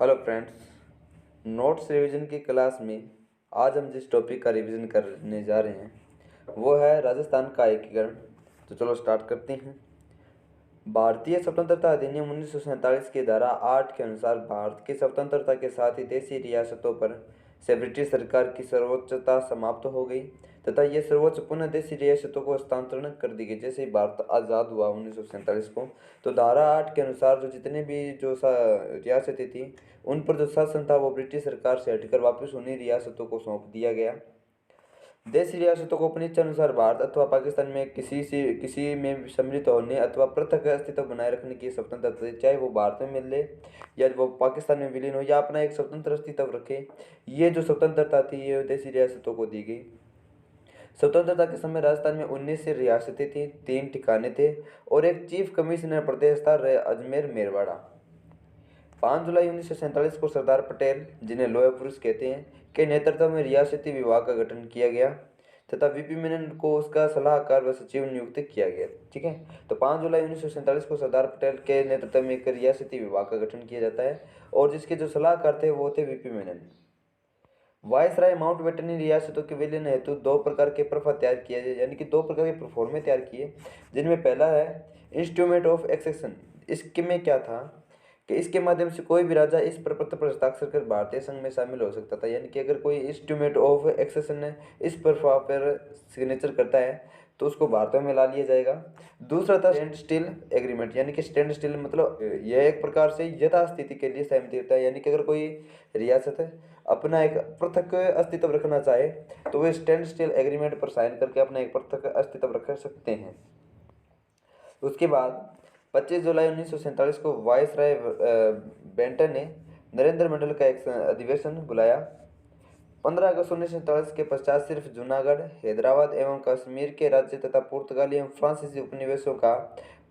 Hello friends. Notes revision की class में आज हम जिस टॉपिक का रिवीजन करने जा रहे हैं वो है राजस्थान का एकीकरण। तो चलो स्टार्ट करते हैं। भारतीय स्वतंत्रता अधिनियम 1947 की धारा 8 के अनुसार भारत की स्वतंत्रता के साथ ही देशी रियासतों पर से ब्रिटिश सरकार की सर्वोच्चता समाप्त हो गई तथा ये सर्वोच्च पुनः देशी रियासतों को हस्तांतरण कर दी गई। जैसे ही भारत आज़ाद हुआ 1947 को, तो धारा 8 के अनुसार जो जितने भी जो रियासतें थी उन पर जो शासन था वो ब्रिटिश सरकार से हटकर वापस उन्हीं रियासतों को सौंप दिया गया। देशी रियासतों को अपनी इच्छानुसार भारत अथवा पाकिस्तान में किसी में सम्मिलित होने अथवा पृथक अस्तित्व बनाए रखने की स्वतंत्रता थी, चाहे वो भारत में मिल ले या वो पाकिस्तान में विलीन हो या अपना एक स्वतंत्र अस्तित्व रखे। ये जो स्वतंत्रता थी ये देशी रियासतों को दी गई। स्वतंत्रता के समय राजस्थान में 19 रियासतें थी, 3 ठिकाने थे और एक चीफ कमिश्नर प्रदेश था अजमेर मेरवाड़ा। 5 जुलाई 1947 को सरदार पटेल, जिन्हें लौह पुरुष कहते हैं, के नेतृत्व में रियासती विभाग का गठन किया गया तथा वीपी मेनन को उसका सलाहकार व सचिव नियुक्त किया गया। ठीक है, तो 5 जुलाई 1947 को सरदार पटेल के नेतृत्व में एक रियासती विभाग का गठन किया जाता है और जिसके जो सलाहकार थे वो थे वीपी मेनन। वायसराय माउंटबेटन ने रियासतों के विलय हेतु 2 प्रकार के प्रफा तैयार किए, यानी कि 2 प्रकार के प्रोफॉर्मे तैयार किए, जिनमें पहला है इंस्ट्रूमेंट ऑफ एक्सेशन। इसके में क्या था कि इसके माध्यम से कोई भी राजा इस प्रपत्र पर हस्ताक्षर कर भारतीय संघ में शामिल हो सकता था। यानी कि अगर कोई इंस्ट्रूमेंट ऑफ एक्सेशन इस प्रफा पर सिग्नेचर करता है तो उसको भारत में ला लिया जाएगा। दूसरा था स्टैंड स्टिल एग्रीमेंट, यानी कि स्टैंड स्टिल मतलब यह एक प्रकार से यथास्थिति के लिए सहमति होता है। यानी कि अगर कोई रियासत अपना एक पृथक अस्तित्व रखना चाहे तो वे स्टैंड स्टिल एग्रीमेंट पर साइन करके अपना एक पृथक अस्तित्व रख सकते हैं। उसके बाद 25 जुलाई 1947 को वायसराय बेंटन ने नरेंद्र मंडल का एक अधिवेशन बुलाया। 15 अगस्त 1947 के पश्चात सिर्फ जूनागढ़, हैदराबाद एवं कश्मीर के राज्य तथा पुर्तगाली एवं फ्रांसीसी उपनिवेशों का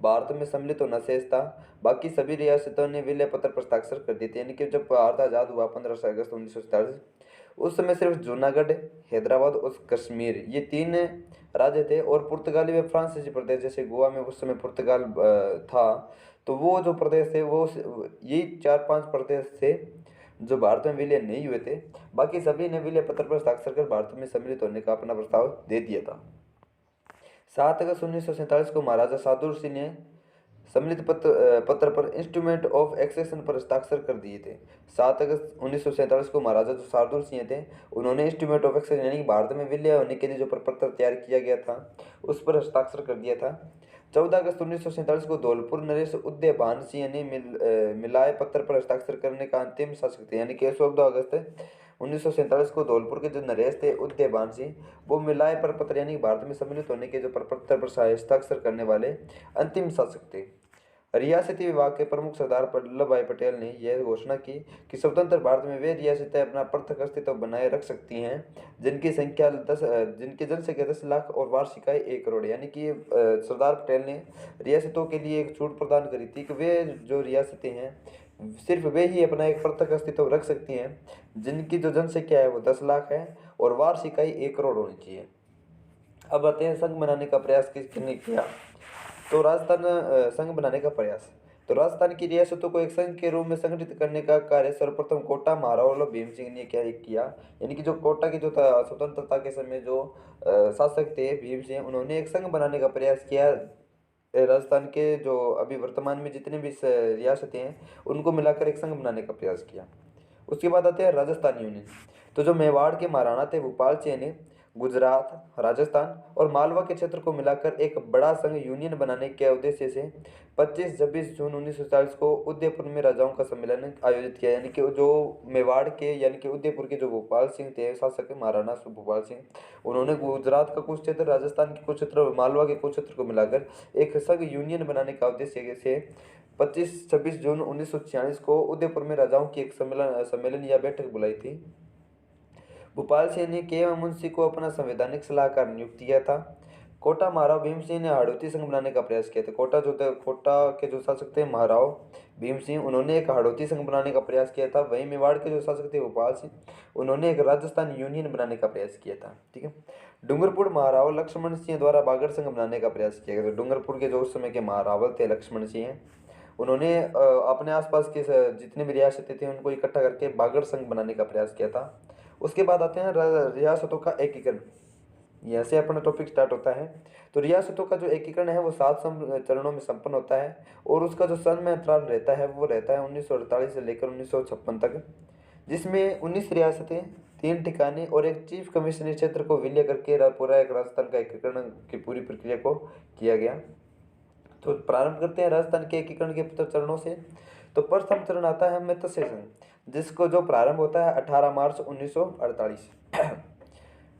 भारत में सम्मिलित होना शेष था। बाकी सभी रियासतों ने विलय पत्र पर हस्ताक्षर कर दिए थे। यानी कि जब भारत आज़ाद हुआ 15 अगस्त 1947, उस समय सिर्फ जूनागढ़, हैदराबाद और कश्मीर ये 3 राज्य थे और पुर्तगाली व फ्रांसीसी प्रदेश जैसे गोवा में उस समय पुर्तगाल था, तो वो जो प्रदेश थे वो यही 4-5 प्रदेश थे जो भारत में विलय नहीं हुए थे। बाकी सभी ने विलय पत्र पर हस्ताक्षर कर भारत में सम्मिलित होने का अपना प्रस्ताव दे दिया था। 7 अगस्त 1947 को महाराजा सादुर सिंह ने सम्मिलित पत्र पर इंस्ट्रूमेंट ऑफ एक्सेशन पर हस्ताक्षर कर दिए थे। 7 अगस्त 1947 को महाराजा जो शार्दुल सिंह थे उन्होंने इंस्ट्रूमेंट ऑफ एक्सेशन यानी कि भारत में विलय होने के लिए जो प्रपत्र तैयार किया गया था उस पर हस्ताक्षर कर दिया था। 14 अगस्त 1947 को धौलपुर नरेश उदयभान सिंह ने मिलाए पत्र पर हस्ताक्षर करने का अंतिम शासक थे। यानी कि 14 अगस्त 1947 को धौलपुर के जो नरेश थे उदयभान सिंह, वो मिलाए पर पत्र यानी भारत में सम्मिलित होने के जो प्रपत्र पर हस्ताक्षर करने वाले अंतिम शासक थे। रियासती विभाग के प्रमुख सरदार वल्लभ भाई पटेल ने यह घोषणा की कि स्वतंत्र भारत में वे रियासतें अपना पृथक अस्तित्व बनाए रख सकती हैं जिनकी जनसंख्या 10 लाख और वार्षिक आय 1 करोड़। यानी कि सरदार पटेल ने रियासतों के लिए एक छूट प्रदान करी थी कि वे जो रियासतें हैं सिर्फ वे ही अपना एक पृथक अस्तित्व रख सकती हैं जिनकी जो जनसंख्या है वो 10 लाख है और वार्षिक आय 1 करोड़ होनी चाहिए। अब आते हैं संघ बनाने का प्रयास किसने किया। तो राजस्थान संघ बनाने का प्रयास, तो राजस्थान की रियासतों को एक संघ के रूप में संगठित करने का कार्य सर्वप्रथम कोटा महाराव भीम सिंह ने क्या किया। यानी कि जो कोटा की जो स्वतंत्रता के समय जो शासक थे भीम सिंह, उन्होंने एक संघ बनाने का प्रयास किया। राजस्थान के जो अभी वर्तमान में जितने भी रियासतें हैं उनको मिलाकर एक संघ बनाने का प्रयास किया। उसके बाद आते हैं राजस्थान यूनियन। तो जो मेवाड़ के महाराणा थे भोपाल सिंह ने गुजरात, राजस्थान और मालवा के क्षेत्र को मिलाकर एक बड़ा संघ यूनियन बनाने के उद्देश्य से 25-26 जून 1940 को उदयपुर में राजाओं का सम्मेलन आयोजित किया। यानी कि जो मेवाड़ के यानी कि उदयपुर के जो भोपाल सिंह थे शासक महाराणा भोपाल सिंह, उन्होंने गुजरात का कुछ क्षेत्र, राजस्थान के कुछ क्षेत्र और मालवा के कुछ क्षेत्र को मिलाकर एक संघ यूनियन बनाने का उद्देश्य से 25-26 जून 1946 को उदयपुर में राजाओं की एक सम्मेलन या बैठक बुलाई थी। भोपाल सिंह ने के एम मुंशी को अपना संवैधानिक सलाहकार नियुक्त किया था। कोटा महाराव भीम सिंह ने हाड़ौती संघ बनाने का प्रयास किया था। कोटा के जो शासक थे महाराव भीम सिंह, उन्होंने एक हाड़ौती संघ बनाने का प्रयास किया था। वहीं मेवाड़ के जो शासक थे भोपाल सिंह, उन्होंने एक राजस्थान यूनियन बनाने का प्रयास किया था। ठीक है, डूंगरपुर महाराव लक्ष्मण सिंह द्वारा बागड़ संघ बनाने का प्रयास किया गया था। डूंगरपुर के जो उस समय के महारावल थे लक्ष्मण सिंह, उन्होंने अपने आसपास के जितने भी रियासतें थी उनको इकट्ठा करके बागड़ संघ बनाने का प्रयास किया था। उसके बाद आते हैं रियासतों का एकीकरण। यहाँ से अपना टॉपिक स्टार्ट होता है। तो रियासतों का जो एकीकरण है वो 7 चरणों में संपन्न होता है और उसका जो समय अंतराल रहता है वो रहता है 1948 से लेकर 1956 तक, जिसमें 19 रियासतें, 3 ठिकाने और एक चीफ कमिश्नरी क्षेत्र को विलय करके पूरा एक राजस्थान का एकीकरण की पूरी प्रक्रिया को किया गया। तो प्रारंभ करते हैं राजस्थान के एकीकरण के चरणों से। तो प्रथम चरण आता है मत्स्य संघ, जिसको जो प्रारंभ होता है 18 मार्च 1948।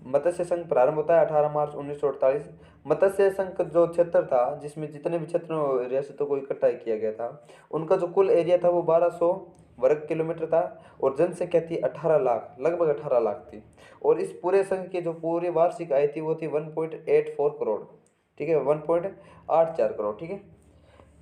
मत्स्य संघ प्रारंभ होता है 18 मार्च 1948। मत्स्य संघ का जो क्षेत्र था, जिसमें जितने भी क्षेत्र रियासतों को इकट्ठा किया गया था, उनका जो कुल एरिया था वो 1200 वर्ग किलोमीटर था और जनसंख्या थी 18 लाख, लगभग 18 लाख थी। और इस पूरे संघ की जो पूरी वार्षिक आय थी वो थी 1.84 करोड़, ठीक है, 1.84 करोड़, ठीक है।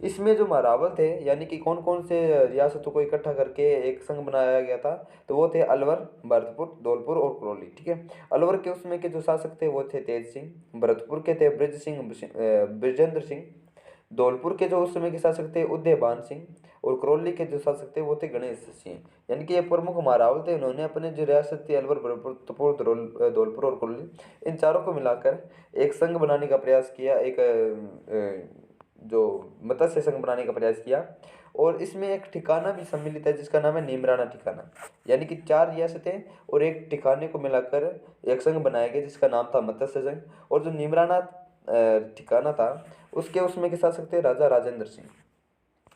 इसमें जो महारावल थे, यानी कि कौन कौन से रियासतों को इकट्ठा करके एक संघ बनाया गया था, तो वो थे अलवर, भरतपुर, धौलपुर और करौली, ठीक है। अलवर के उसमें के जो शासक थे वो थे तेज सिंह, भरतपुर के थे बृजेंद्र सिंह, धौलपुर के जो उस समय के शासक थे उदयभान सिंह और करौली के जो शासक थे वो थे गणेश सिंह। यानी कि ये प्रमुख महारावल थे। उन्होंने अपने जो रियासत थी अलवर, भरतपुर, धौलपुर और करौली, इन चारों को मिलाकर एक संघ बनाने का प्रयास किया, एक जो मत्स्य संघ बनाने का प्रयास किया। और इसमें एक ठिकाना भी सम्मिलित है जिसका नाम है नीमराना ठिकाना, यानी कि 4 रियासतें और एक ठिकाने को मिलाकर एक संघ बनाया गया जिसका नाम था मत्स्य संघ। और जो नीमराना ठिकाना था उसके उसमें के शासक थे राजा राजेंद्र सिंह।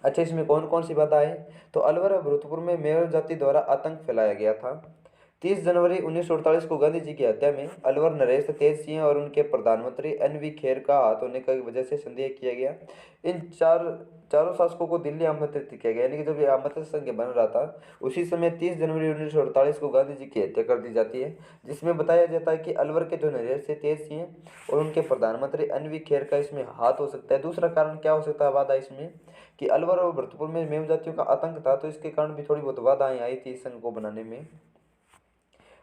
अच्छा, इसमें कौन कौन सी बात आए, तो अलवर और भरतपुर में मेवाड़ जाति द्वारा आतंक फैलाया गया था। 30 जनवरी 1948 को गांधी जी की हत्या में अलवर नरेश, तेज सिंह और उनके प्रधानमंत्री एन.वी. खेर का हाथ होने की वजह से संदेह किया गया। इन चारों शासकों को दिल्ली आमंत्रित किया गया, यानी कि जब ये मत्स्य संघ बन रहा था उसी समय 30 जनवरी 1948 को गांधी जी की हत्या कर दी जाती है, जिसमें बताया जाता है कि अलवर के जो नरेश थे तेज सिंह और उनके प्रधानमंत्री एन.वी. खेर का इसमें हाथ हो सकता है। दूसरा कारण क्या हो सकता है वादा इसमें, कि अलवर और भरतपुर में मेव जातियों का आतंक था, तो इसके कारण भी थोड़ी बहुत बाधाएं आई थी इस संघ को बनाने में।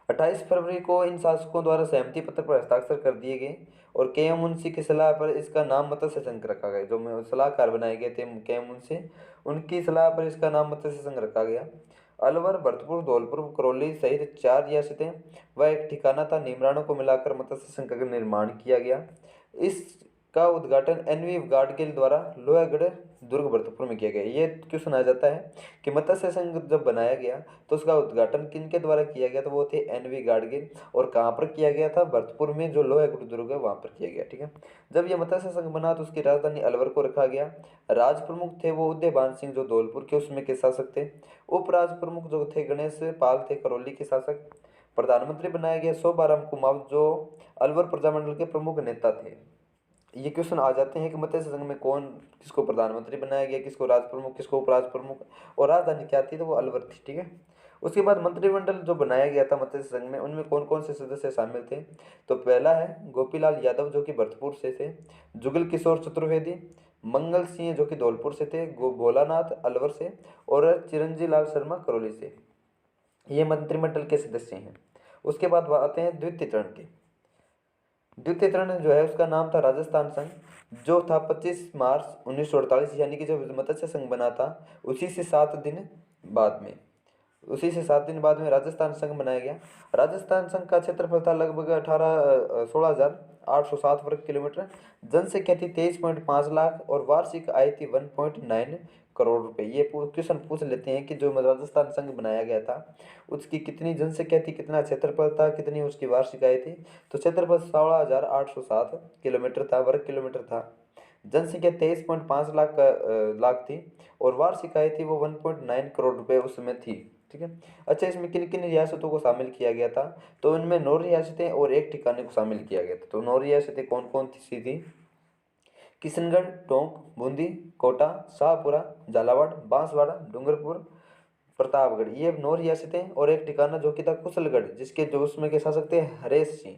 28 फरवरी को इन शासकों द्वारा सहमति पत्र पर हस्ताक्षर कर दिए गए और के एम मुंशी की सलाह पर इसका नाम मत्स्य संघ रखा गया। जो सलाहकार बनाए गए थे के एम मुंशी, उनकी सलाह पर इसका नाम मत्स्य संघ रखा गया। अलवर, भरतपुर, धौलपुर, करौली सहित 4 रियासतें व एक ठिकाना था नीमराना को मिलाकर मत्स्य संघ का निर्माण किया गया। इसका उद्घाटन एन.वी. गाडगिल द्वारा लोहागढ़ दुर्ग, भरतपुर में किया गया। ये क्वेश्चन आ जाता है कि मत्स्य संघ जब बनाया गया तो उसका उद्घाटन किनके द्वारा किया गया, तो वो थे एन.वी. गाडगिल। और कहाँ पर किया गया था, भरतपुर में जो लोहागढ़ दुर्ग है वहाँ पर किया गया, ठीक है। जब यह मत्स्य संघ बना तो उसकी राजधानी अलवर को रखा गया। राज प्रमुख थे वो उदयभान सिंह जो धौलपुर के उसमें के शासक थे। उप राज प्रमुख जो थे गणेश पाल थे करौली के शासक। प्रधानमंत्री बनाया गया शोभाराम कुमावत जो अलवर प्रजामंडल के प्रमुख नेता थे। ये क्वेश्चन आ जाते हैं कि मत्स्य संघ में कौन किसको प्रधानमंत्री बनाया गया, किसको राज प्रमुख, किसको उपराज प्रमुख, और राजधानी क्या थी, तो वो अलवर थी, ठीक है। उसके बाद मंत्रिमंडल जो बनाया गया था मत्स्य संघ में, उनमें कौन कौन से सदस्य शामिल थे, तो पहला है गोपीलाल यादव जो कि भरतपुर से थे, जुगल किशोर चतुर्वेदी, मंगल सिंह जो कि धौलपुर से थे, भोलानाथ अलवर से, और चिरंजी लाल शर्मा करौली से। ये मंत्रिमंडल के सदस्य हैं। उसके बाद आते हैं द्वितीय चरण के। द्वितीय चरण जो है उसका नाम था राजस्थान संघ, जो था 25 मार्च 1948, यानी कि जब मत्स्य संघ बना था उसी से 7 दिन बाद में राजस्थान संघ बनाया गया। राजस्थान संघ का क्षेत्रफल था लगभग 16,807 वर्ग किलोमीटर। जनसंख्या थी 23.5 लाख और वार्षिक आय थी 1.9 करोड़ रुपए। ये क्वेश्चन पूछ लेते हैं कि जो राजस्थान संघ बनाया गया था उसकी कितनी जनसंख्या थी, कितना क्षेत्रफल था, कितनी उसकी वार्षिक आय थी, तो क्षेत्रफल 16,807 किलोमीटर था, वर्ग किलोमीटर था। जनसंख्या 23.5 लाख थी और वार्षिक आय थी वो 1.9 करोड़ रुपए उस समय थी, ठीक है। अच्छा, इसमें किन किन रियासतों को शामिल किया गया था, तो इनमें 9 रियासतें और एक ठिकाने को शामिल किया गया था। तो 9 रियासतें कौन कौन सी थी, किशनगढ़, टोंक, बूंदी, कोटा, शाहपुरा, झालावाड़, बांसवाड़ा, डूंगरपुर, प्रतापगढ़, ये 9 रियासतें और एक ठिकाना जो कि था कुशलगढ़, जिसके जो उसमें के शासक थे हरेश सिंह।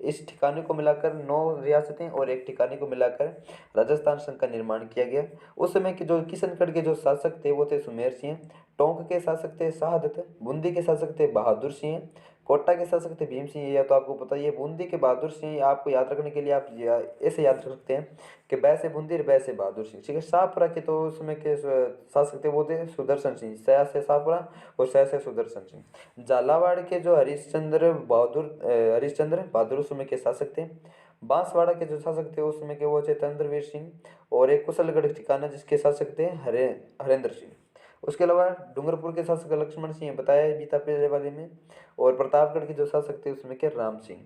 इस ठिकाने को मिलाकर 9 रियासतें और एक ठिकाने को मिलाकर राजस्थान संघ का निर्माण किया गया। उस समय के जो किशनगढ़ के जो शासक थे वो थे सुमेर सिंह, टोंक के शासक थे शहादत, बूंदी के शासक थे बहादुर सिंह, कोटा के शासक थे भीम सिंह। यह तो आपको पता ही है। बूंदी के बहादुर सिंह आपको याद रखने के लिए आप ऐसे याद रख सकते हैं कि बै से बूंदी और बै से बहादुर सिंह। ठीक है। शाहपुरा के तो उसमें के शासक थे वो थे सुदर्शन सिंह, सया से शाहपुरा और सया से सुदर्शन सिंह। झालावाड़ के जो हरिश्चंद्र बहादुर उस समय के शासक थे। बांसवाड़ा के जो शासक थे उस समय के वो थे चंद्रवीर सिंह, और एक कुशलगढ़ ठिकाना जिसके शासक थे हरेंद्र सिंह। उसके अलावा डूंगरपुर के शासक लक्ष्मण सिंह बताया है बीता पहले वाले में, और प्रतापगढ़ के जो शासक थे उसमें के राम सिंह।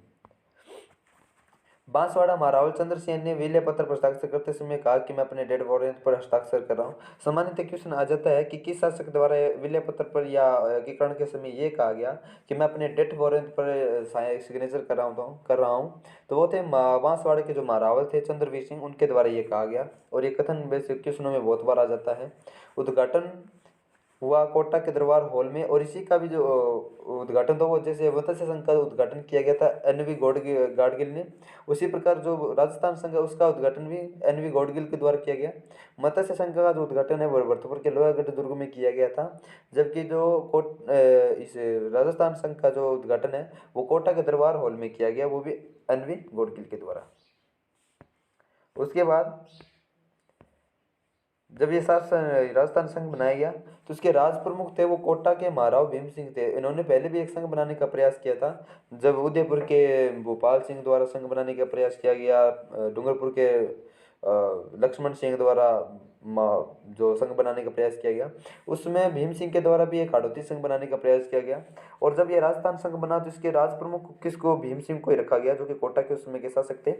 बांसवाड़ा महारावल चंद्र सिंह ने विलय पत्र पर हस्ताक्षर करते समय कहा कि मैं अपने डेड वारंट पर हस्ताक्षर कर रहा हूँ। सामान्यतः क्वेश्चन आ जाता है कि किस शासक द्वारा विलय पत्र पर या एकीकरण के समय ये कहा गया कि मैं अपने डेड वारंट पर सिग्नेचर कर रहा हूँ। तो वो थे बांसवाड़ा के जो महारावल थे चंद्रवीर सिंह, उनके द्वारा ये कहा गया। और ये कथन वैसे क्वेश्चनों में बहुत बार आ जाता है। उद्घाटन हुआ कोटा के दरबार हॉल में, और इसी का भी जो उद्घाटन था वो जैसे मत्स्य संघ का उद्घाटन किया गया था एन.वी. गाडगिल ने, उसी प्रकार जो राजस्थान संघ है उसका उद्घाटन भी एन.वी. गाडगिल के द्वारा किया गया। मत्स्य संघ का जो उद्घाटन है वो भरतपुर के लोहागढ़ दुर्ग में किया गया था, जबकि जो इस राजस्थान संघ का जो उद्घाटन है वो कोटा के दरबार हॉल में किया गया, वो भी एन.वी. गाडगिल के द्वारा। उसके बाद जब ये राजस्थान संघ बनाया गया तो उसके राज प्रमुख थे वो कोटा के महाराव भीम सिंह थे। इन्होंने पहले भी एक संघ बनाने का प्रयास किया था, जब उदयपुर के भोपाल सिंह द्वारा संघ बनाने का प्रयास किया गया, डूंगरपुर के लक्ष्मण सिंह द्वारा जो संघ बनाने का प्रयास किया गया, उसमें भीम सिंह के द्वारा भी एक हाड़ौती संघ बनाने का प्रयास किया गया। और जब ये राजस्थान संघ बना तो इसके राज प्रमुख किसको भीम सिंह को ही रखा गया, जो कि कोटा के उस समय के शासक थे।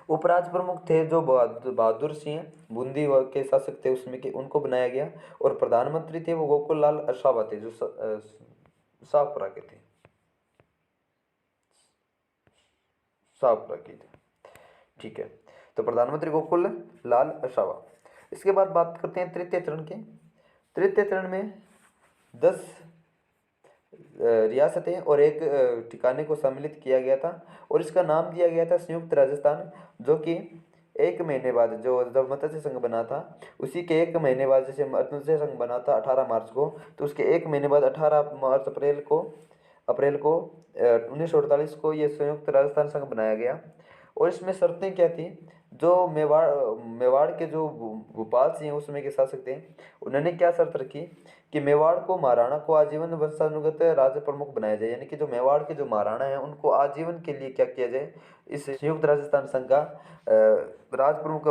उपराज प्रमुख थे जो बहादुर सिंह बूंदी के शासक थे उसमें के, उनको बनाया गया। और प्रधानमंत्री थे वो गोकुल लाल असावा थे जो शाहपुरा के थे, शाहपुरा के थे। ठीक है। तो प्रधानमंत्री गोकुल लाल असावा। इसके बाद बात करते हैं तृतीय चरण के। तृतीय चरण में 10 रियासतें और एक ठिकाने को सम्मिलित किया गया था, और इसका नाम दिया गया था संयुक्त राजस्थान, जो कि एक महीने बाद जो जब मत्स्य संघ बना था उसी के एक महीने बाद, जैसे मत्स्य संघ बना था 18 मार्च को, तो उसके एक महीने बाद 18 मार्च अप्रैल को 1948 को ये संयुक्त राजस्थान संघ बनाया गया। और इसमें शर्तें क्या थी, जो मेवाड़ के जो भोपाल सिंह उसमें के शासक थे, उन्होंने क्या शर्त रखी कि मेवाड़ को महाराणा को आजीवन वंशानुगत राज्य प्रमुख बनाया जाए, यानी कि जो मेवाड़ के जो महाराणा हैं उनको आजीवन के लिए क्या किया जाए, इस संयुक्त राजस्थान संघ का राज प्रमुख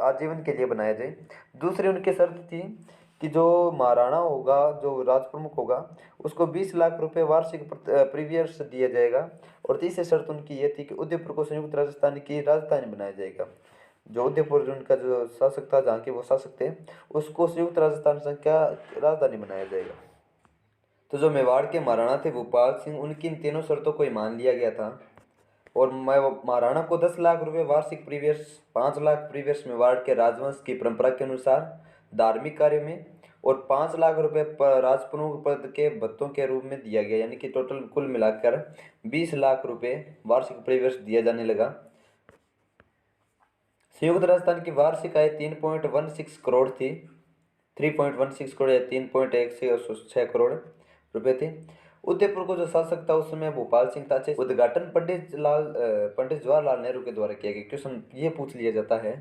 आजीवन के लिए बनाया जाए। दूसरी उनकी शर्त थी कि जो महाराणा होगा, जो राज प्रमुख होगा, उसको 20 लाख रुपए वार्षिक प्रीवियर्स दिया जाएगा। और तीसरी शर्त उनकी ये थी कि उदयपुर को संयुक्त राजस्थान की राजधानी बनाया जाएगा। जो उदयपुर उनका जो शासक था, जहाँ के वो शासक थे, उसको संयुक्त राजस्थान संघ का राजधानी बनाया जाएगा। तो जो मेवाड़ के महाराणा थे भोपाल सिंह, उनकी इन तीनों शर्तों को ही मान लिया गया था। और महाराणा को 10 लाख रुपए वार्षिक प्रीवियर्स, 5 लाख प्रीवियर्स मेवाड़ के राजवंश की परंपरा के अनुसार धार्मिक कार्य में, और 5 लाख रुपए राजप्रमुख पद के भत्तों के रूप में दिया गया, यानी कि टोटल कुल मिलाकर 20 लाख रुपए वार्षिक प्रीवियर्स दिया जाने लगा। संयुक्त राजस्थान की वार्षिक आय 3.16 करोड़ थी, 3.16 करोड़ या 3.16 करोड़ रुपए थे। उदयपुर को जो शासक था उस समय भोपाल सिंह था। उद्घाटन पंडित जवाहरलाल नेहरू के द्वारा किया गया। क्वेश्चन ये पूछ लिया जाता है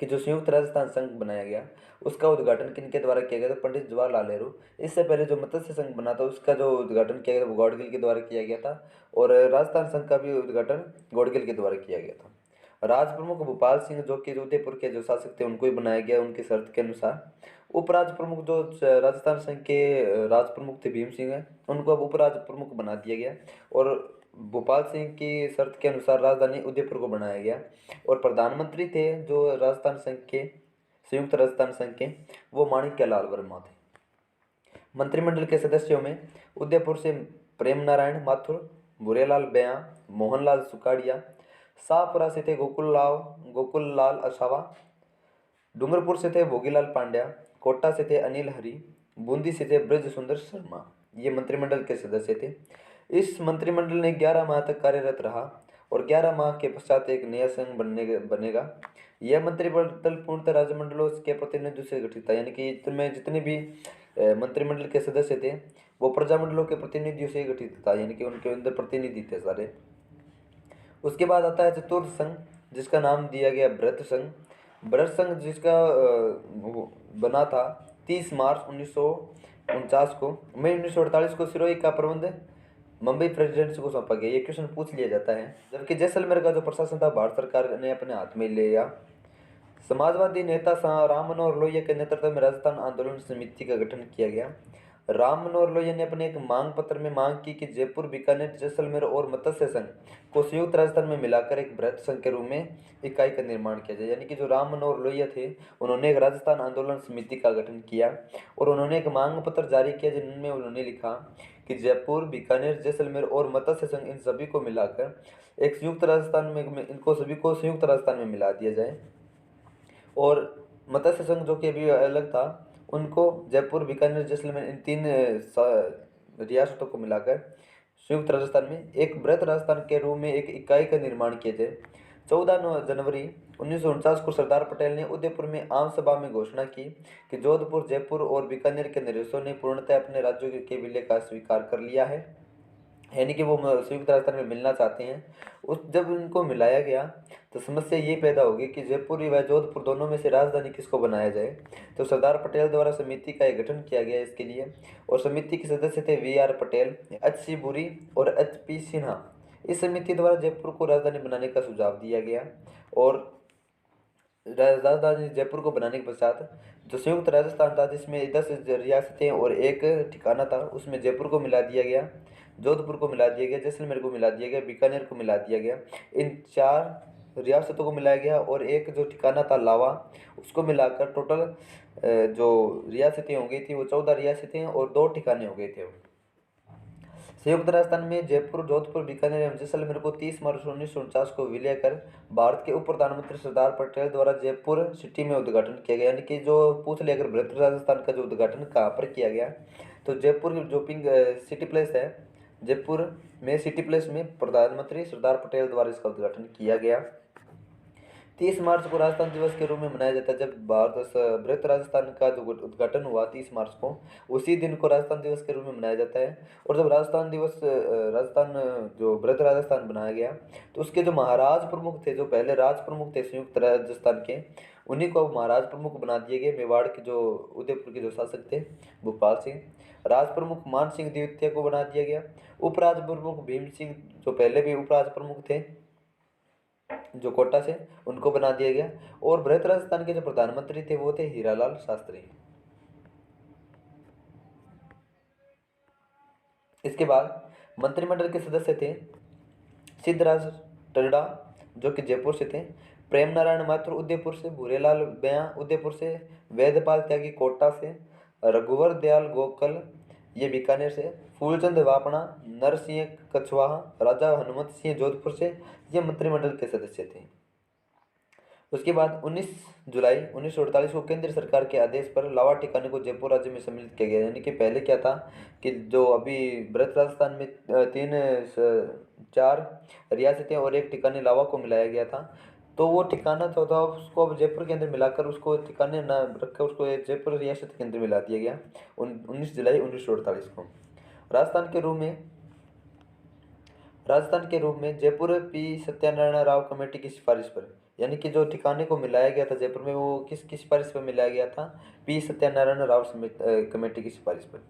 कि जो संयुक्त राजस्थान संघ बनाया गया उसका उद्घाटन किनके द्वारा किया गया, तो पंडित जवाहरलाल नेहरू। इससे पहले जो मत्स्य संघ बना था उसका जो उद्घाटन किया गया वो गाडगिल के द्वारा किया गया था, और राजस्थान संघ का भी उद्घाटन गाडगिल के द्वारा किया गया था। राज प्रमुख भोपाल सिंह जो कि उदयपुर के जो शासक थे उनको ही बनाया गया उनकी शर्त के अनुसार। उपराज प्रमुख जो राजस्थान संघ के राज प्रमुख थे भीम सिंह है, उनको अब उपराज प्रमुख बना दिया गया, और भोपाल सिंह की शर्त के अनुसार राजधानी उदयपुर को बनाया गया। और प्रधानमंत्री थे जो राजस्थान संघ के संयुक्त राजस्थान संघ के, वो माणिक्यलाल वर्मा थे। मंत्रिमंडल के सदस्यों में उदयपुर से प्रेम नारायण माथुर, भूरेलाल बेया, मोहनलाल सुकाड़िया, शाहपुरा से थे गोकुल लाल असावा, डूंगरपुर से थे भोगीलाल पांड्या, कोटा से थे अनिल हरी, बूंदी से थे ब्रज सुंदर शर्मा। ये मंत्रिमंडल के सदस्य थे। इस मंत्रिमंडल ने 11 माह तक कार्यरत रहा, और 11 माह के पश्चात एक नया संघ बनेगा। यह मंत्रिमंडल पूर्णतः राज्यमंडलों के प्रतिनिधियों से गठित था, यानी कि इसमें जितने भी मंत्रिमंडल के सदस्य थे वो प्रजामंडलों के प्रतिनिधियों से गठित था, यानी कि उनके अंदर प्रतिनिधि थे सारे। उसके बाद आता है चतुर्थ संघ, जिसका नाम दिया गया भरत संघ। भरत संघ जिसका बना था 30 मार्च 1949 को। मई 1948 को सिरोही का प्रबंध मुंबई प्रेसिडेंसी को सौंपा गया। ये क्वेश्चन पूछ लिया जाता है। जबकि जैसलमेर का जो प्रशासन था भारत सरकार ने अपने हाथ में ले लिया। समाजवादी नेता राम मनोहर लोहिया के नेतृत्व में राजस्थान आंदोलन समिति का गठन किया गया। राम मनोहर लोहिया ने अपने एक मांग पत्र में मांग की कि जयपुर, बीकानेर, जैसलमेर और मत्स्य संघ को संयुक्त राजस्थान में मिलाकर एक बृहत संघ के रूप में इकाई का निर्माण किया जाए। यानी कि जो राम मनोहर लोहिया थे उन्होंने एक राजस्थान आंदोलन समिति का गठन किया और उन्होंने एक मांग पत्र जारी किया जिनमें उन्होंने लिखा कि जयपुर, बीकानेर, जैसलमेर और मत्स्य संघ इन सभी को मिलाकर एक संयुक्त राजस्थान में इनको सभी को संयुक्त राजस्थान में मिला दिया जाए। और मत्स्य संघ जो कि अभी अलग था उनको जयपुर, बीकानेर, जैसलमेर इन 3 रियासतों को मिलाकर संयुक्त राजस्थान में एक बृहत राजस्थान के रूप में एक इकाई का निर्माण किया जाए। 14 जनवरी 1949 को सरदार पटेल ने उदयपुर में आम सभा में घोषणा की कि जोधपुर, जयपुर और बीकानेर के नरेशों ने पूर्णतः अपने राज्यों के विलय का स्वीकार कर लिया है, यानी कि वो संयुक्त राजस्थान में मिलना चाहते हैं। जब उनको मिलाया गया तो समस्या ये पैदा होगी कि जयपुर व जोधपुर दोनों में से राजधानी किसको बनाया जाए। तो सरदार पटेल द्वारा समिति का गठन किया गया इसके लिए, और समिति के सदस्य थे VR पटेल, HC बुरी और HP सिन्हा। इस समिति द्वारा जयपुर को राजधानी बनाने का सुझाव दिया गया और राजधानी जयपुर को बनाने के पश्चात जो संयुक्त राजस्थान था जिसमें 10 रियासतें और एक ठिकाना था उसमें जयपुर को मिला दिया गया, जोधपुर को मिला दिया गया, जैसलमेर को मिला दिया गया, बीकानेर को मिला दिया गया। इन 4 रियासतों को मिलाया गया और एक जो ठिकाना था लावा उसको मिलाकर टोटल जो रियासतें हो गई थी वो 14 रियासतें और 2 ठिकाने हो गए थे। संयुक्त राजस्थान में जयपुर, जोधपुर, बीकानेर एवं जैसलमेर को 30 मार्च 1949 को विलय कर भारत के उप प्रधानमंत्री सरदार पटेल द्वारा जयपुर सिटी में उद्घाटन किया गया। यानी कि जो पूछ लिया अगर बृहत राजस्थान का जो उद्घाटन कहाँ पर किया गया तो जयपुर जो पिंक सिटी प्लेस है, जयपुर में सिटी प्लेस में प्रधानमंत्री सरदार पटेल द्वारा इसका उद्घाटन किया गया। 30 मार्च को राजस्थान दिवस के रूप में मनाया जाता है। जब भारत बृहत राजस्थान का जो उद्घाटन हुआ 30 मार्च को, उसी दिन को राजस्थान दिवस के रूप में मनाया जाता है। और जब राजस्थान जो बृहत राजस्थान बनाया गया तो उसके जो महाराज प्रमुख थे, जो पहले राज प्रमुख थे संयुक्त राजस्थान के, उन्हीं को महाराज प्रमुख बना दिए गए। मेवाड़ के जो उदयपुर के जो शासक थे भोपाल सिंह, राज प्रमुख मान सिंह द्वितीय को बना दिया गया। उपराज प्रमुख भीम सिंह जो पहले भी उपराज प्रमुख थे जो कोटा से, उनको बना दिया गया। और बृहत राजस्थान के जो प्रधानमंत्री थे वो थे हीरालाल शास्त्री। इसके बाद मंत्रिमंडल के सदस्य थे सिद्धराज टर्डा जो कि जयपुर से थे, प्रेम नारायण माथुर उदयपुर से, भूरेलाल बयां उदयपुर से, वेदपाल त्यागी कोटा से, रघुवर दयाल गोकल ये बीकानेर से, फूलचंद वापणा, नरसिंह कछवाहा, राजा हनुमत सिंह जोधपुर से ये मंत्रिमंडल के सदस्य थे। उसके बाद 19 जुलाई 1948 को केंद्र सरकार के आदेश पर लावा ठिकाने को जयपुर राज्य में सम्मिलित किया गया। यानी कि पहले क्या था कि जो अभी बृहत राजस्थान में 4 रियासतें और एक ठिकाने लावा को मिलाया गया था, तो वो ठिकाना जो था उसको अब जयपुर के अंदर मिलाकर उसको ठिकाने न रखकर उसको जयपुर रियासत के अंदर मिला दिया गया 19 जुलाई 1948 को। राजस्थान के रूप में जयपुर P सत्यानारायण राव कमेटी की सिफारिश पर, यानी कि जो ठिकाने को मिलाया गया था जयपुर में वो किसकी सिफारिश पर मिलाया गया था, P सत्यानारायण राव कमेटी की सिफारिश पर।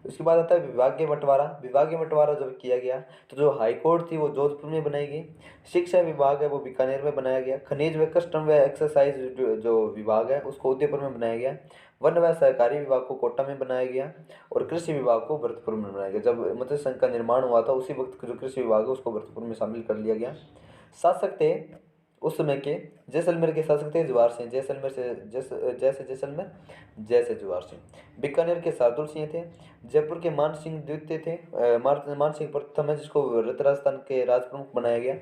उसके बाद आता है विभागीय बंटवारा जब किया गया तो जो हाई कोर्ट थी वो जोधपुर में बनाई गई, शिक्षा विभाग है वो बीकानेर में बनाया गया, खनिज व कस्टम व एक्साइज जो विभाग है उसको उदयपुर में बनाया गया, वन व सहकारी विभाग को कोटा में बनाया गया और कृषि विभाग को भरतपुर में बनाया गया। जब मत्स्य संघ का निर्माण हुआ था उसी वक्त जो कृषि विभाग है उसको भरतपुर में शामिल कर लिया गया। शासक थे उस समय के जैसलमेर के शासक थे जवाहर सिंह, जैसलमेर से जैसलमेर जैसे जवाहर सिंह। बीकानेर के शार्दुल सिंह थे, जयपुर के मान सिंह द्वितीय थे, मान सिंह प्रथम है जिसको बृहत राजस्थान के राज प्रमुख बनाया गया।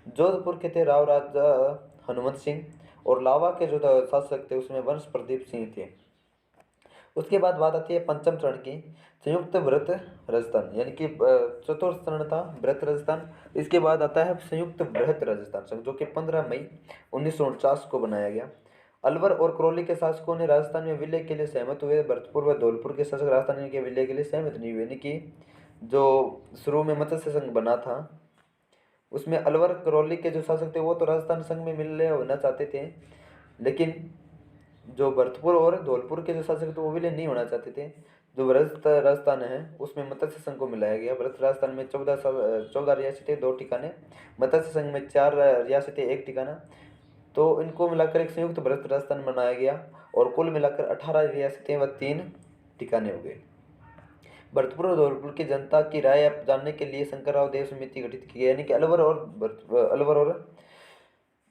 जोधपुर के थे राव राजा हनुमत सिंह और लावा के जो शासक थे उसमें वंश प्रदीप सिंह थे। उसके बाद बात आती है पंचम चरण की। संयुक्त व्रत राजस्थान, यानी कि चतुर्थ चरण था व्रत राजस्थान। इसके बाद आता है संयुक्त वृहत राजस्थान संघ, जो कि 15 मई 1949 को बनाया गया। अलवर और करौली के शासकों ने राजस्थान में विलय के लिए सहमत हुए। भरतपुर व धौलपुर के शासक राजस्थान के विलय के लिए सहमत नहीं हुए। यानी कि जो शुरू में मत्स्य संघ बना था उसमें अलवर करौली के जो शासक थे वो तो राजस्थान संघ में विलय होना चाहते थे, लेकिन जो भरतपुर और धौलपुर के जो शासक थे वो विलय नहीं होना चाहते थे। जो व्रत राजस्थान है उसमें मत्स्य संघ को मिलाया गया। व्रत राजस्थान में 14 रियासतें 2 ठिकाने, मत्स्य संघ में 4 रियासतें 1 ठिकाना, तो इनको मिलाकर एक संयुक्त व्रत राजस्थान बनाया गया और कुल मिलाकर 18 रियासतें व 3 ठिकाने हो गए। भरतपुर और धौलपुर की जनता की राय जानने के लिए शंकरराव देव समिति गठित की गई। यानी कि अलवर और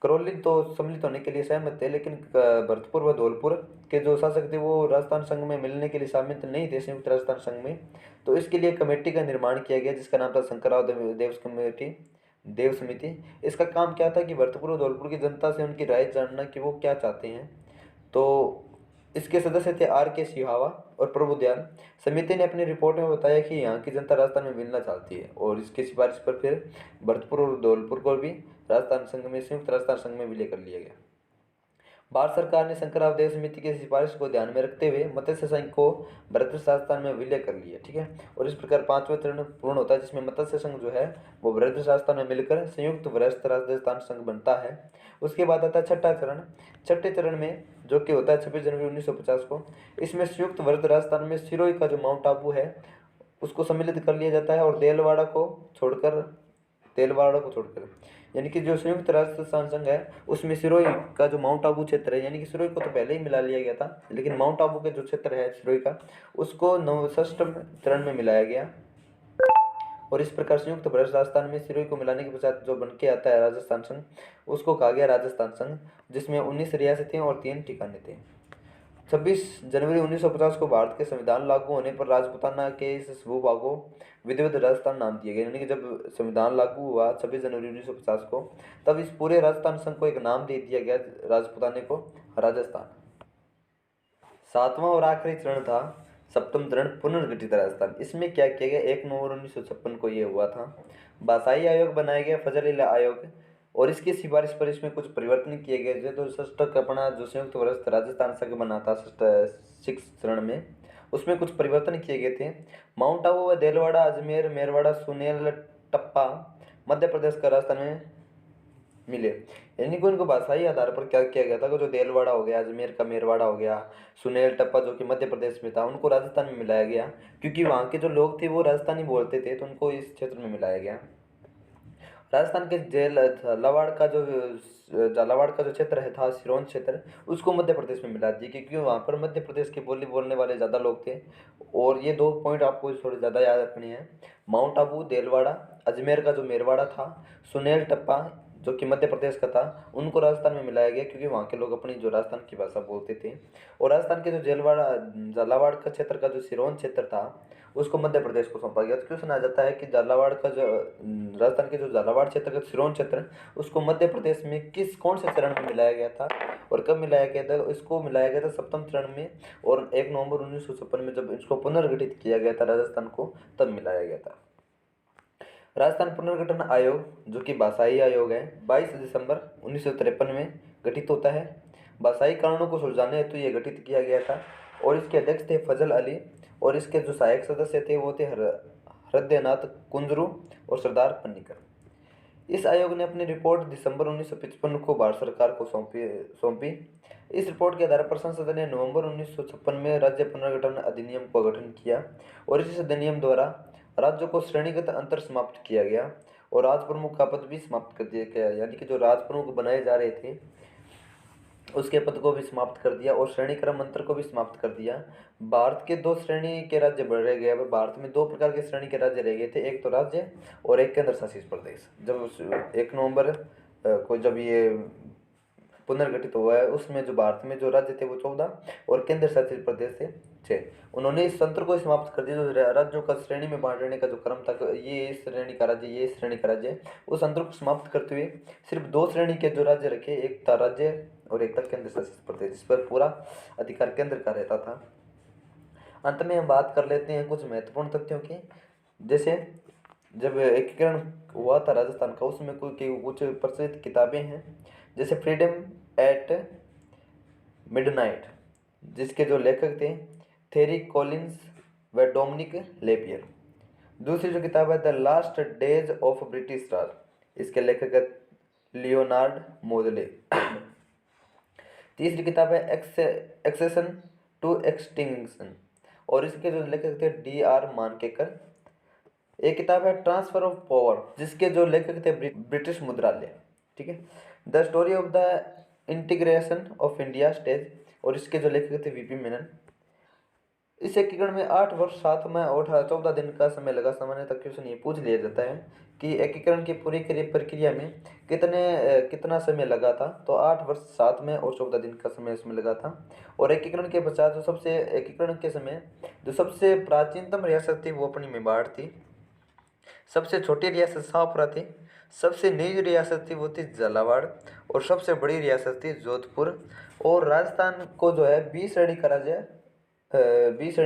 करौली तो सम्मिलित होने के लिए सहमत थे, लेकिन भरतपुर व धौलपुर के जो शासक थे वो राजस्थान संघ में मिलने के लिए शामिल नहीं थे संयुक्त राजस्थान संघ में। तो इसके लिए कमेटी का निर्माण किया गया जिसका नाम था शंकरराव देव समिति। इसका काम क्या था कि भरतपुर और धौलपुर की जनता से उनकी राय जानना कि वो क्या चाहते हैं। तो इसके सदस्य थे आर के सिहावा और प्रभुदयाल। समिति ने अपनी रिपोर्ट में बताया कि यहाँ की जनता राजस्थान में मिलना चाहती है और इसकी सिफारिश पर फिर भरतपुर और धौलपुर को भी राजस्थान संघ में संयुक्त राजस्थान संघ में विलय कर लिया गया। भारत सरकार ने शंकरराव देव समिति की सिफारिश को ध्यान में रखते हुए मत्स्य संघ को भरत राजस्थान में विलय कर लिया। ठीक है, और इस प्रकार 5वां चरण पूर्ण होता है जिसमें मत्स्य संघ जो है वो भरत राजस्थान में मिलकर संयुक्त वृहत राजस्थान संघ बनता है। उसके बाद आता है छठा चरण। छठे चरण में जो कि होता है 26 जनवरी 1950 को, इसमें संयुक्त वृहत राजस्थान में सिरोही का जो माउंट आबू है उसको सम्मिलित कर लिया जाता है और देलवाड़ा को छोड़कर यानी कि जो संयुक्त राजस्थान संघ है उसमें सिरोही का जो माउंट आबू क्षेत्र है, यानी कि सिरोही को तो पहले ही मिला लिया गया था, लेकिन माउंट आबू के जो क्षेत्र है सिरोही का उसको 6वें चरण में मिलाया गया। और इस प्रकार संयुक्त वृहत राजस्थान में सिरोही को मिलाने के पश्चात जो बन के आता है राजस्थान संघ उसको कहा गया राजस्थान संघ, जिसमें 19 रियासतें और 3 ठिकाने थे। 26 जनवरी 1950 को भारत के संविधान लागू होने पर राजपूताना के इस भूभाग को विधिवत राजस्थान नाम दिया गया। यानी कि जब संविधान लागू हुआ 26 जनवरी 1950 को, तब इस पूरे राजस्थान संघ को एक नाम दे दिया गया राजपूताने को राजस्थान। 7वां और आखिरी चरण था सप्तम चरण पुनर्गठित राजस्थान। इसमें क्या किया गया, 1 नवंबर 1956 को ये हुआ था। भाषाई आयोग बनाया गया, फजल आयोग, और इसकी सिफारिश पर इसमें कुछ परिवर्तन किए गए थे। तो षष्ठ अपना जो संयुक्त वृहत राजस्थान संघ बना था 6 चरण में, उसमें कुछ परिवर्तन किए गए थे। माउंट आबू व देलवाड़ा, अजमेर, मेरवाड़ा, सुनेल, टप्पा मध्य प्रदेश का राजस्थान में मिले। यानी कि उनको भाषाई आधार पर क्या किया गया था कि जो देलवाड़ा हो गया, अजमेर का मेरवाड़ा हो गया, सुनेल टप्पा जो कि मध्य प्रदेश में था उनको राजस्थान में मिलाया गया, क्योंकि वहाँ के जो लोग थे वो राजस्थानी बोलते थे तो उनको इस क्षेत्र में मिलाया गया। राजस्थान के झालावाड़ का जो क्षेत्र है था सिरोंज क्षेत्र, उसको मध्य प्रदेश में मिला दिया क्योंकि वहाँ पर मध्य प्रदेश की बोली बोलने वाले ज़्यादा लोग थे। और ये 2 पॉइंट आपको थोड़े ज़्यादा याद रखने हैं। माउंट आबू, देलवाड़ा, अजमेर का जो मेरवाड़ा था, सुनेल टप्पा जो कि मध्य प्रदेश का था, उनको राजस्थान में मिलाया गया क्योंकि वहाँ के लोग अपनी जो राजस्थान की भाषा बोलते थे। और राजस्थान के जो झालावाड़ का क्षेत्र का जो सिरोंज क्षेत्र था उसको मध्य प्रदेश को सौंपा गया। तो क्यों सुना जाता है कि झालावाड़ का जो राजस्थान के जो झालावाड़ क्षेत्र का सिरोंज क्षेत्र उसको मध्य प्रदेश में कौन से चरण में मिलाया गया था और कब मिलाया गया था? इसको मिलाया गया था सप्तम चरण में, और 1 नवंबर 1956 में जब इसको पुनर्गठित किया गया था राजस्थान को, तब मिलाया गया था। राजस्थान पुनर्गठन आयोग जो कि भाषाई आयोग है 22 दिसंबर 1953 में गठित होता है। भाषाई कारणों को सुलझाने हेतु ये गठित किया गया था और इसके अध्यक्ष थे फजल अली और इसके जो सहायक सदस्य थे वो थे हृदयनाथ कुंजरू और सरदार पन्नीकर। इस आयोग ने अपनी रिपोर्ट दिसंबर 1955 को भारत सरकार को सौंपी। इस रिपोर्ट के आधार पर संसद ने नवंबर 1956 में राज्य पुनर्गठन अधिनियम का गठन किया और इस अधिनियम द्वारा राज्यों को श्रेणीगत अंतर समाप्त किया गया और राज प्रमुख का पद भी समाप्त कर दिया गया। यानी कि जो राज प्रमुख बनाए जा रहे थे उसके पद को भी समाप्त कर दिया और श्रेणी क्रम अंतर को भी समाप्त कर दिया। भारत के 2 श्रेणी के राज्य बढ़ गए। अब भारत में 2 प्रकार के श्रेणी के राज्य रह गए थे, एक तो राज्य और एक केंद्र शासित प्रदेश। जब 1 नवंबर को जब ये पुनर्गठित हुआ है उसमें जो भारत में जो राज्य थे वो 14 और केंद्र शासित प्रदेश थे 6। उन्होंने इस तंत्र को समाप्त कर दिया। जो राज्यों का श्रेणी में बांटने का जो क्रम था, ये इस श्रेणी का राज्य, ये इस श्रेणी का राज्य, उस तंत्र को समाप्त करते हुए सिर्फ 2 श्रेणी के जो राज्य रखे, एक था राज्य और एक था केंद्र शासित प्रदेश, जिस पर पूरा अधिकार केंद्र का रहता था। अंत में हम बात कर लेते हैं कुछ महत्वपूर्ण तथ्यों की। जैसे जब एकीकरण हुआ था राजस्थान का, उसमें कुछ प्रचलित किताबें हैं, जैसे फ्रीडम एट मिडनाइट, जिसके जो लेखक थे थेरी कॉलिंस व डोमिनिक लेपियर। दूसरी जो किताब है the last days of British Raj, इसके लेखक है लियोनार्ड मोजले। तीसरी किताब है एक्सेशन टू एक्सटिंक्शन, और इसके जो लेखक थे D.R. मानकेकर। एक किताब है ट्रांसफर ऑफ पावर, जिसके जो लेखक थे ब्रिटिश मुद्रालय। ठीक है। The story of the integration of India stage, और इसके जो लेखक थे VP मेनन। इस एकीकरण में 8 वर्ष 7 माह और 14 दिन का समय लगा। सामान्यतः क्वेश्चन ये पूछ लिया जाता है कि एकीकरण की पूरी प्रक्रिया में कितना समय लगा था, तो 8 वर्ष 7 माह और 14 दिन का समय इसमें लगा था। और एकीकरण के पश्चात एकीकरण के समय जो सबसे प्राचीनतम रियासत थी वो अपनी मेवाड़ थी, सबसे छोटी रियासत शाहपुरा थी, सबसे नई रियासत थी वो थी झालावाड़, और सबसे बड़ी रियासत थी जोधपुर। और राजस्थान को जो है 20 श्रेणी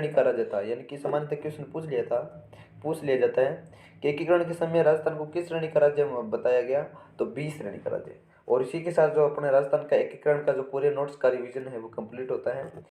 का राज्य था। यानी कि सामान्यतः क्वेश्चन पूछ लिया जाता है कि एकीकरण के समय राजस्थान को किस श्रेणी का राज्य बताया गया, तो 20 श्रेणी का राज्य। और इसी के साथ जो अपने राजस्थान का एकीकरण का जो पूरे नोट्स का रिवीजन है वो कंप्लीट होता है।